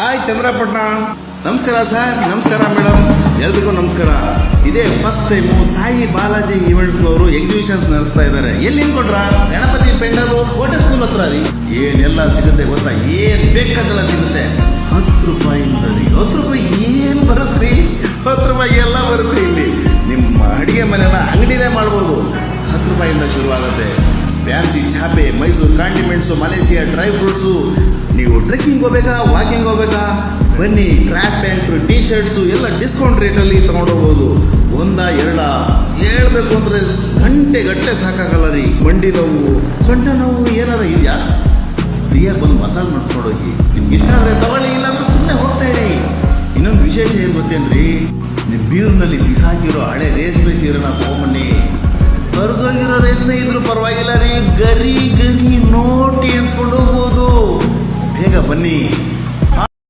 Hi Chandrapattana. ನಮಸ್ಕಾರ sir. ನಮಸ್ಕಾರ madam. ಎಲ್ರಿಗೂ ನಮಸ್ಕಾರ. ಇದೇ ಫಸ್ಟ್ ಟೈಮು ಸಾಯಿ ಬಾಲಾಜಿ ಈವೆಂಟ್ಸ್ನವರು ಎಕ್ಸಿಬಿಷನ್ಸ್ ನಡೆಸ್ತಾ ಇದ್ದಾರೆ. ಎಲ್ಲಿ ನಿಂತ್ಕೊಂಡ್ರ? ಗಣಪತಿ ಪೆಂಡಲು ಕೋಟೆ ಸ್ಕೂಲ್ ಹತ್ರ ರೀ. ಏನೆಲ್ಲ ಸಿಗುತ್ತೆ ಗೊತ್ತಾ? ಏನ್ ಬೇಕಾದೆಲ್ಲ ಸಿಗುತ್ತೆ. 10 ರೂಪಾಯಿಂದ ರೀ. 10 ರೂಪಾಯಿ ಏನ್ ಬರುತ್ತ್ರಿ? 10 ರೂಪಾಯಿ ಎಲ್ಲ ಬರುತ್ತೆ ಇಲ್ಲಿ. ನಿಮ್ಮ ಅಡಿಗೆ ಮನೆನ ಅಂಗಡಿನೇ ಮಾಡ್ಬೋದು. 10 ರೂಪಾಯಿಂದ ಶುರುವಾಗುತ್ತೆ. ಫ್ಯಾನ್ಸಿ ಚಾಪೆ, ಮೈಸೂರು ಕಾಂಡಿಮೆಂಟ್ಸು, ಮಲೇಷಿಯಾ ಡ್ರೈ ಫ್ರೂಟ್ಸು. ನೀವು ಟ್ರೆಕ್ಕಿಂಗ್ ಹೋಗ್ಬೇಕಾ, ವಾಕಿಂಗ್ ಹೋಗ್ಬೇಕಾ, ಬನ್ನಿ. ಟ್ರ್ಯಾಕ್ ಪ್ಯಾಂಟು, ಟೀ ಶರ್ಟ್ಸು ಎಲ್ಲ ಡಿಸ್ಕೌಂಟ್ ರೇಟಲ್ಲಿ ತೊಗೊಂಡೋಗ್ಬೋದು. ಎರಡ ಹೇಳ್ಬೇಕು ಅಂದರೆ ಗಂಟೆ ಸಾಕಾಗಲ್ಲ ರೀ. ಮಂಡಿ ನೋವು, ಸೊಂಟ ನೋವು ಏನಾರ ಇದೆಯಾ? ಫ್ರೀಯಾಗಿ ಬಂದು ಮಸಾಜ್ ಮಾಡಿಸ್ಕೊಂಡೋಗಿ. ನಿಮ್ಗೆ ಇಷ್ಟ ಆದರೆ ತಗೊಳ್ಳಿ, ಇಲ್ಲಾಂದ್ರೆ ಸುಮ್ಮನೆ ಹೋಗ್ತಾ ಇರಿ. ಇನ್ನೊಂದು ವಿಶೇಷ ಏನು ಗೊತ್ತೇನ್ರಿ? ನಿಮ್ಮ ಬೀರ್ನಲ್ಲಿ ಬಿಸಾಕಿರೋ ಹಳೆ ರೇಷ್ಮೆ ಸೀರೆನ ತೊಗೊಂಬನ್ನಿ. ಕರ್ದೋಗಿರೋ ರೇಷ್ಮೆ ಇದ್ರೂ ಪರವಾಗಿಲ್ಲ ರೀ. ಗರಿ ನೋಟಿ ಎಣಿಸ್ಕೊಂಡು ಹೋಗ್ಬೋದು. ಬೇಗ ಬನ್ನಿ.